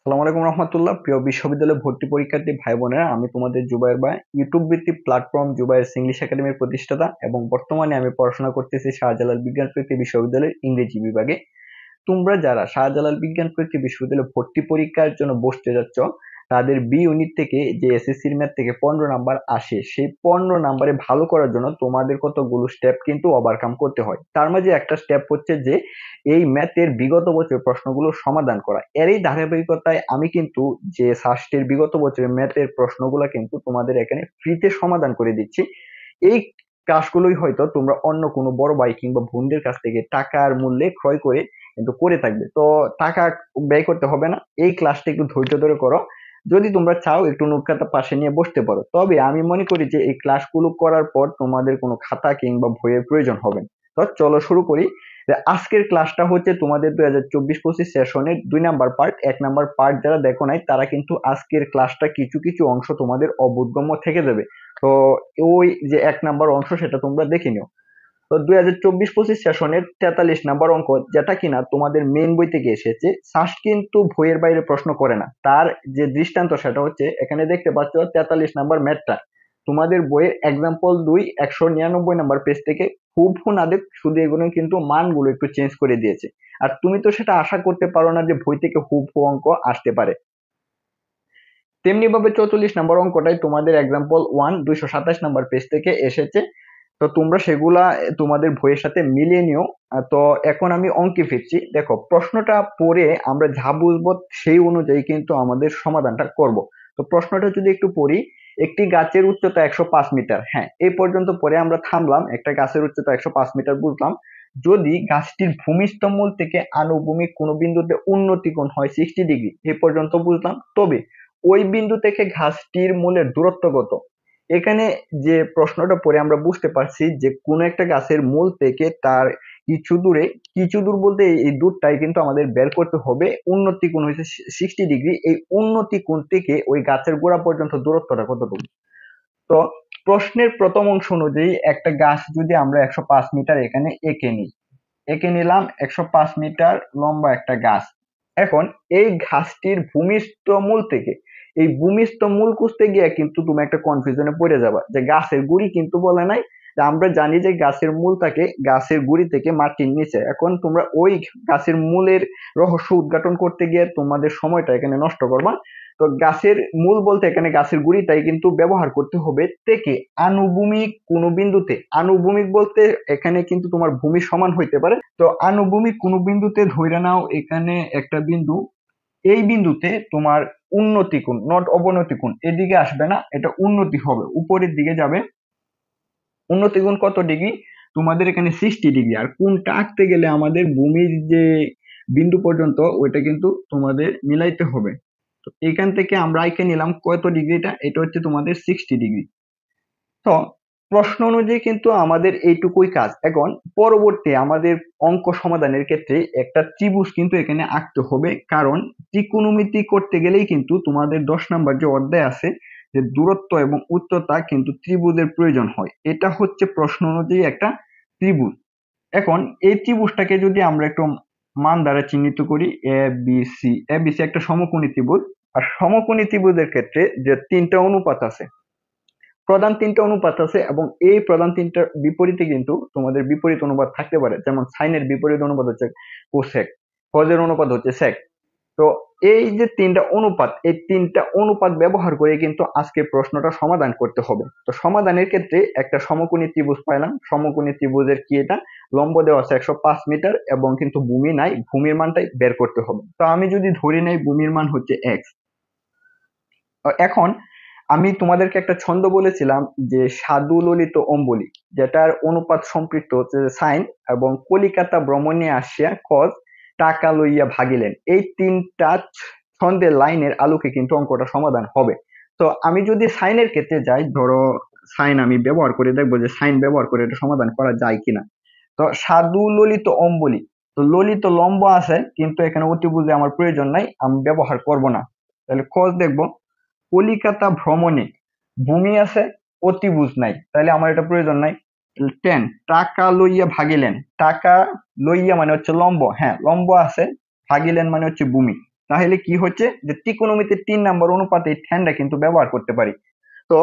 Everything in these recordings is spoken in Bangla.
আসসালামু আলাইকুম রহমতুল্লাহ। প্রিয় বিশ্ববিদ্যালয় ভর্তি পরীক্ষার্থী ভাই বোনেরা, আমি তোমাদের জুবায়ের ভাই, ইউটিউব ভিত্তিক প্ল্যাটফর্ম জুবায়ের ইংলিশ একাডেমির প্রতিষ্ঠাতা এবং বর্তমানে আমি পড়াশোনা করতেছি শাহজালাল বিজ্ঞান প্রযুক্তি বিশ্ববিদ্যালয়ের ইংরেজি বিভাগে। তোমরা যারা শাহজালাল বিজ্ঞান প্রযুক্তি বিশ্ববিদ্যালয়ে ভর্তি পরীক্ষার জন্য বসতে যাচ্ছ, তাদের বি ইউনিট থেকে যে এসএসসির ম্যাথ থেকে 15 নাম্বার আসে, সেই 15 নাম্বারে ভালো করার জন্য তোমাদের কতগুলো স্টেপ কিন্তু ওভারকাম করতে হয়। তার মাঝে একটা স্টেপ হচ্ছে যে এই ম্যাথের বিগত বছরের প্রশ্নগুলো সমাধান করা। এরই ধারাবাহিকতায় আমি কিন্তু যে সাস্টের বিগত বছরের ম্যাথের প্রশ্নগুলো কিন্তু তোমাদের এখানে ফ্রিতে সমাধান করে দিচ্ছি। এই কাজগুলোই হয়তো তোমরা অন্য কোনো বড় ভাই কিংবা বোনদের কাছ থেকে টাকার মূল্যে ক্রয় করে কিন্তু করে থাকবে। তো টাকা ব্যয় করতে হবে না, এই ক্লাসটা একটু ধৈর্য ধরে করো। যদি তোমরা চাও একটু নোট খাতা পাশে নিয়ে বসতে পারো, তবে আমি মনে করি যে এই ক্লাসগুলো করার পর তোমাদের কোনো খাতা কিংবা বইয়ের প্রয়োজন হবে না। তো চলো শুরু করি। যে আজকের ক্লাসটা হচ্ছে তোমাদের 2024-25 সেশনের 2 নাম্বার পার্ট। 1 নাম্বার পার্ট যারা দেখো নাই তারা কিন্তু আজকের ক্লাসটা কিছু কিছু অংশ তোমাদের অবোধগম্য থেকে যাবে। তো ওই যে 1 নাম্বার অংশ সেটা তোমরা দেখে নিও। তো 2024-25 সেশনের 43 নাম্বার অঙ্ক, যেটা কিনা তোমাদের মেইন বই থেকে এসেছে, সাস্ট কিন্তু বইয়ের বাইরে প্রশ্ন করে না। তার যে দৃষ্টান্ত সেটা হচ্ছে এখানে দেখতে পাচ্ছ 43 নাম্বার ম্যাথটা তোমাদের বইয়ের এক্সাম্পল 2 199 নাম্বার পেজ থেকে হুবহু না দেখ, শুধু এগুলো কিন্তু মানগুলো একটু চেঞ্জ করে দিয়েছে। আর তুমি তো সেটা আশা করতে পারো না যে বই থেকে হুবহু অঙ্ক আসতে পারে। তেমনি ভাবে 44 নাম্বার অঙ্কটাই তোমাদের এক্সাম্পল 1 227 নাম্বার পেজ থেকে এসেছে। তো তোমরা সেগুলা তোমাদের বইয়ের সাথে মিলিয়ে নিও। তো এখন আমি অঙ্কে ফিরছি। দেখো, প্রশ্নটা পড়ে আমরা যা বুঝবো সেই অনুযায়ী কিন্তু আমাদের সমাধানটা করব। তো প্রশ্নটা যদি একটু পড়ি, একটি গাছের উচ্চতা 105 মিটার। হ্যাঁ, এই পর্যন্ত পরে আমরা থামলাম। একটা গাছের উচ্চতা 105 মিটার বুঝলাম। যদি গাছটির ভূমিস্থ মূল থেকে আনুভূমিক কোনো বিন্দুতে উন্নতি কোণ হয় 60 ডিগ্রি, এই পর্যন্ত বুঝলাম। তবে ওই বিন্দু থেকে গাছটির মূলের দূরত্ব কত? এখানে যে প্রশ্নটা পড়ে আমরা বুঝতে পারছি যে কোন একটা গাছের মূল থেকে তার কিছু দূরে, কিছু দূর বলতে এই দূরটাই কিন্তু আমাদের বের করতে হবে। উন্নতি কোণ হয়েছে 60 ডিগ্রি, এই উন্নতি কোণ থেকে ওই গাছের গোড়া পর্যন্ত দূরত্বটা কতটুকু? তো প্রশ্নের প্রথম অংশ অনুযায়ী একটা গাছ যদি আমরা 105 মিটার এখানে এঁকে নিই, এঁকে নিলাম 105 মিটার লম্বা একটা গাছ। এখন এই ঘাসটির ভূমিস্থ মূল থেকে এই ভূমিস্থ মূল খুঁজতে গিয়ে কিন্তু তুমি একটা কনফিউশনে পড়ে যাবা যে গাছের গুড়ি কিন্তু বলে নাই। যে আমরা জানি যে গাছের মূল থাকে গাছের গুড়ি থেকে মাটির নিচে। এখন তোমরা ওই গাছের মূলের রহস্য উদ্ঘাটন করতে গিয়ে তোমাদের সময়টা এখানে নষ্ট করবা। তো গাছের মূল বলতে এখানে গাছের গুড়িটাই কিন্তু ব্যবহার করতে হবে থেকে আনুভূমিক কোনো বিন্দুতে। আনুভূমিক বলতে এখানে কিন্তু তোমার ভূমি সমান হইতে পারে। তো আনুভূমিক কোনো বিন্দুতে ধইরা নাও এখানে একটা বিন্দু, এই বিন্দুতে তোমার উন্নতি কোণ, নট অবনতি কোণ, এদিকে আসবে না, এটা উন্নতি হবে, উপরের দিকে যাবে। উন্নতি কোণ কত ডিগ্রি? তোমাদের এখানে 60 ডিগ্রি। আর কোণটা আঁকতে গেলে আমাদের ভূমির যে বিন্দু পর্যন্ত ওইটা কিন্তু তোমাদের মিলাইতে হবে। তো এখান থেকে আমরা আঁকে নিলাম কত ডিগ্রিটা, এটা হচ্ছে তোমাদের 60 ডিগ্রি। তো প্রশ্ন অনুযায়ী কিন্তু আমাদের এইটুকুই কাজ। এখন পরবর্তী আমাদের অঙ্ক সমাধানের ক্ষেত্রে একটা ত্রিভুজ কিন্তু এখানে আঁকতে হবে, কারণ ত্রিকোণমিতি করতে গেলেই কিন্তু তোমাদের 10 নাম্বার যে অধ্যায় আছে যে দূরত্ব এবং উচ্চতা কিন্তু ত্রিভুজের প্রয়োজন হয়। এটা হচ্ছে প্রশ্ন অনুযায়ী একটা ত্রিভুজ। এখন এই ত্রিভুজটাকে যদি আমরা একটু মান দ্বারা চিহ্নিত করি, এবিসি, এবিসি একটা সমকোণী ত্রিভুজ। আর সমকোণী ত্রিভুজের ক্ষেত্রে যে 3টা অনুপাত আছে, প্রধান 3টা অনুপাত আছে, এবং এই প্রধান 3টার বিপরীতে কিন্তু তোমাদের বিপরীত অনুপাত থাকতে পারে। যেমন সাইনের বিপরীত অনুপাত হচ্ছে কোসেক, কজের অনুপাত হচ্ছে সেক। তো এই যে 3টা অনুপাত, এই 3টা অনুপাত ব্যবহার করে কিন্তু আজকে প্রশ্নটা সমাধান করতে হবে। তো সমাধানের ক্ষেত্রে একটা সমকোণী ত্রিভুজ পাইলাম। সমকোণী ত্রিভুজের কি এটা, লম্ব দেওয়া আছে 105 মিটার এবং কিন্তু ভূমি নাই, ভূমির মানটাই বের করতে হবে। তো আমি যদি ধরে নেই ভূমির মান হচ্ছে এক্স। এখন আমি তোমাদেরকে একটা ছন্দ বলেছিলাম যে সাধু ললিত অম্বলি, যেটার অনুপাত সম্পৃক্ত হচ্ছে সাইন, এবং কলিকাতা ভ্রমণে আসিয়া কজ টাকা লইয়া ভাগিলেন। এই 3টা ছন্দের লাইনের আলোকে কিন্তু অঙ্কটা সমাধান হবে। তো আমি যদি সাইনের ক্ষেত্রে যাই, ধরো সাইন আমি ব্যবহার করে দেখবো যে সাইন ব্যবহার করে এটা সমাধান করা যায় কিনা। তো সাধু ললিত অম্বলি, তো ললিত লম্ব আছে কিন্তু এখানে অতিভুজে আমার প্রয়োজন নাই, আমি ব্যবহার করব না। তাহলে কজ দেখবো, কলিকাতা ভ্রমণে ভূমি আছে, অতিভুজ নাই, তাহলে আমার এটা প্রয়োজন নাই। 10 টাকা লইয়া ভাগিলেন, টাকা লইয়া মানে হচ্ছে লম্ব, হ্যাঁ লম্ব আছে, ভাগিলেন মানে হচ্ছে ভূমি। তাহলে কি হচ্ছে যে ত্রিকোণমিতির 3 নাম্বার অনুপাতে এই tan টা কিন্তু ব্যবহার করতে পারি। তো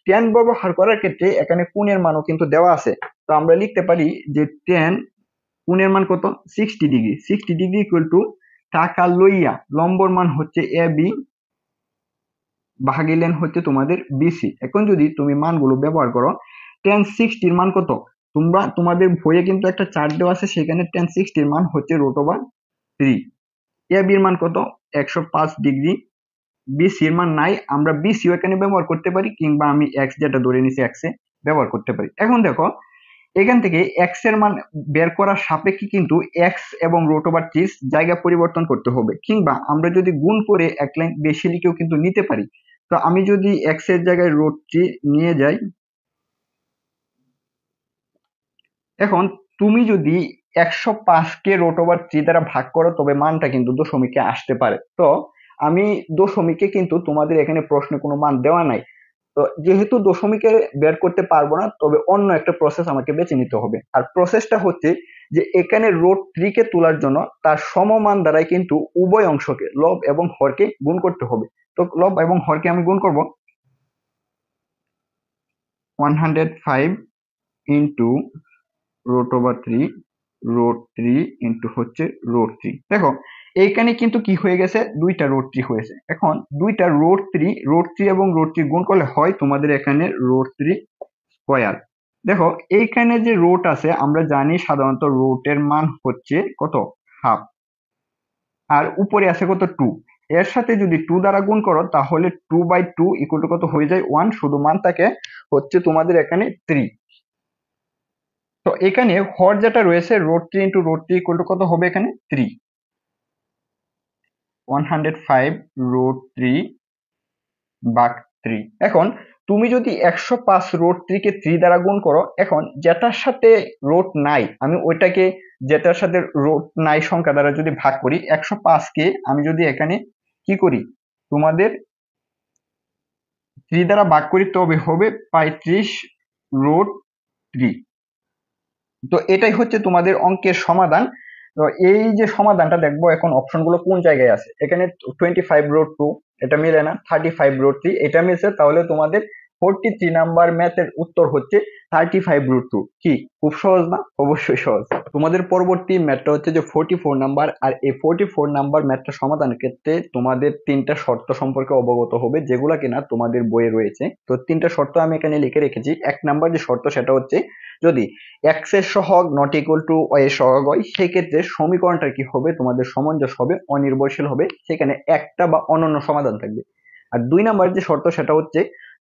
tan ব্যবহার করার ক্ষেত্রে এখানে কোণের মানও কিন্তু দেওয়া আছে। তো আমরা লিখতে পারি যে tan কোণের মান কত 60 ডিগ্রি, 60 ডিগ্রি ইকুয়াল টু টাকা লইয়া লম্বর মান হচ্ছে AB ভাগিলেন হচ্ছে তোমাদের BC। এখন যদি তুমি মানগুলো ব্যবহার করো, tan 60 এর মান কত, তোমরা তোমাদের বইয়ে কিন্তু একটা চার্ট দেওয়া আছে, সেখানে tan 60 এর মান হচ্ছে √3। AB এর মান কত 105 ডিগ্রি, BC এর মান নাই, আমরা BC এখানে ব্যবহার করতে পারি, কিংবা আমি x যেটা ধরে নিছি x এ ব্যবহার করতে পারি। এখন দেখো এখান থেকে x এর মান বের করার সাপেক্ষে কিন্তু x এবং √3 জায়গা পরিবর্তন করতে হবে, কিংবা আমরা যদি গুণ করে এক লাইন বেশি লিখেও কিন্তু নিতে পারি। তো আমি যদি x এর জায়গায় √3 নিয়ে যাই, এখন তুমি যদি 105 কে √3 দ্বারা ভাগ করো তবে মানটা কিন্তু দশমিকে আসতে পারে। তো আমি দশমিকে কিন্তু তোমাদের এখানে প্রশ্নে কোনো মান দেওয়া নাই, তো যেহেতু দশমিকে বের করতে পারবো না, তবে অন্য একটা প্রসেস আমাকে বেছে নিতে হবে। আর প্রসেসটা হচ্ছে যে এখানে √3 কে তোলার জন্য তার সমমান দ্বারাই কিন্তু উভয় অংশকে লব এবং হরকে গুণ করতে হবে। তো লব এবং হরকে আমি গুণ করব, 105 ইন্টু √3 √3 ইন্টু হচ্ছে √3। দেখো এইখানে কিন্তু কি হয়ে গেছে, দুইটা √3 হয়েছে। এখন দুইটা √3 এবং √3 গুণ করলে হয় তোমাদের এখানে √3 স্কয়ার। দেখো এইখানে যে রুট আছে, আমরা জানি সাধারণত রুটের মান হচ্ছে কত হাফ, আর উপরে আছে কত 2। এর সাথে যদি 2 দ্বারা গুণ করো তাহলে 2/2 ইকুয়াল টু কত হয়ে যায় 1, শুধু মান থাকে হচ্ছে তোমাদের এখানে 3। তো এখানে হর যেটা রয়েছে √3 ইন্টু √3 ইকুয়াল টু কত হবে এখানে 3, 105 √3 ভাগ 3। এখন তুমি যদি 105 √3 কে 3 দ্বারা গুণ করো, এখন যেটার সাথে রুট নাই আমি ওইটাকে যেটার সাথে রুট নাই সংখ্যা দ্বারা যদি ভাগ করি, 105 কে আমি যদি এখানে কি করি তোমাদের 3 দ্বারা ভাগ করি তবে হবে 35 √3। তো এটাই হচ্ছে তোমাদের অঙ্কের সমাধান। তো এই যে সমাধানটা দেখবো এখন অপশনগুলো কোন জায়গায় আছে, এখানে 25 √2 এটা মিলে না, 35 √3 এটা মিলছে, তাহলে তোমাদের 43 নাম্বার ম্যাথের উত্তর হচ্ছে 35 √2। কি খুব সহজ না? অবশ্যই সহজ। তোমাদের পরবর্তী ম্যাথটা হচ্ছে যে 44 নাম্বার, আর এই 44 নাম্বার ম্যাথটা সমাধানের ক্ষেত্রে তোমাদের 3টা শর্ত সম্পর্কে অবগত হবে, যেগুলো কিনা তোমাদের বইয়ে রয়েছে। তো 3টা শর্ত আমি এখানে লিখে রেখেছি। 1 নাম্বার যে শর্ত সেটা হচ্ছে যদি x এর সহগ নট ইকুয়াল টু y এর সহগ হয়, সেক্ষেত্রে সমীকরণটা কি হবে তোমাদের সমঞ্জস হবে, অনির্ভরশীল হবে, সেখানে একটা বা অনন্য সমাধান থাকবে। আর 2 নাম্বার যে শর্ত সেটা হচ্ছে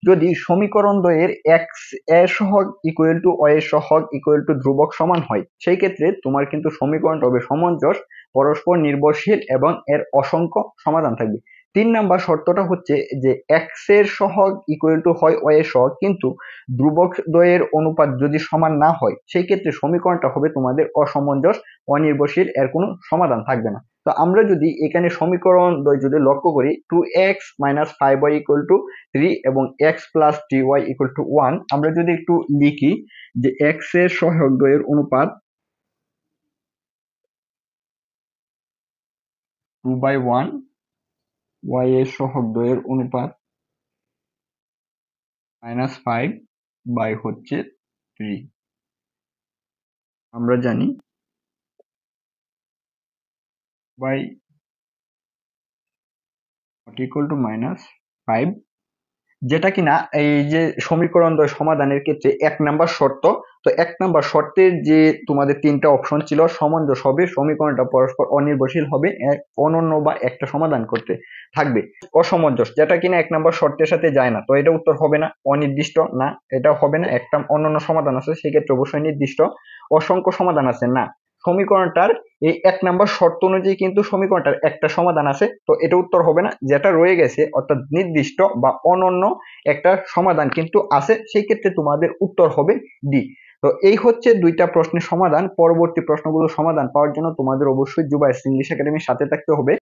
যদি সমীকরণ দ্বয়ের x এর সহগ ইকুয়াল টু y এর সহগ ইকুয়াল টু ধ্রুবক সমান হয়, সেই ক্ষেত্রে তোমার কিন্তু সমীকরণটা হবে সমঞ্জস, পরস্পর নির্ভরশীল এবং এর অসংখ্য সমাধান থাকবে। 3 নাম্বার শর্তটা হচ্ছে যে x এর সহগ ইকুয়াল টু হয় y এর সহগ, কিন্তু ধ্রুবক দ্বয়ের অনুপাত যদি সমান না হয়, সেই ক্ষেত্রে সমীকরণটা হবে তোমাদের অসমঞ্জস, অনির্ভরশীল, এর কোনো সমাধান থাকবে না। তো আমরা যদি এখানে সমীকরণ দ্বয় যদি লক্ষ্য করি 2x - 5y = 3 এবং x + 3y = 1, আমরা যদি একটু লিখি যে x এর সহগ দ্বয়ের অনুপাত 2/1, y এর সহগ দ্বয়ের অনুপাত -5 বাই হচ্ছে 3। আমরা জানি y not equal to -5, যেটা কিনা এই যে সমীকরণ দ্বয় সমাধানের ক্ষেত্রে 1 নাম্বার শর্ত। তো 1 নাম্বার শর্তের যে তোমাদের 3টা অপশন ছিল, সমঞ্জস হবে, সমীকরণটা পরস্পর অনির্ভরশীল হবে, অনন্য বা একটা সমাধান করতে থাকবে, অসমঞ্জস যেটা কিনা 1 নাম্বার শর্তের সাথে যায় না, তো এটা উত্তর হবে না, অনির্দিষ্ট না, এটা হবে না, একটা অনন্য সমাধান আছে, সেক্ষেত্রে অবশ্যই নির্দিষ্ট, অসংখ্য সমাধান আছে না, সমীকরণটার এই 1 নাম্বার শর্ত অনুযায়ী কিন্তু সমীকরণটার একটা সমাধান আছে, তো এটা উত্তর হবে না, যেটা রয়ে গেছে অর্থাৎ নির্দিষ্ট বা অনন্য একটা সমাধান কিন্তু আছে, সেই ক্ষেত্রে তোমাদের উত্তর হবে ডি। তো এই হচ্ছে 2টা প্রশ্নের সমাধান। পরবর্তী প্রশ্নগুলোর সমাধান পাওয়ার জন্য তোমাদের অবশ্যই জুবায়ের ইংলিশ একাডেমির সাথে থাকতে হবে।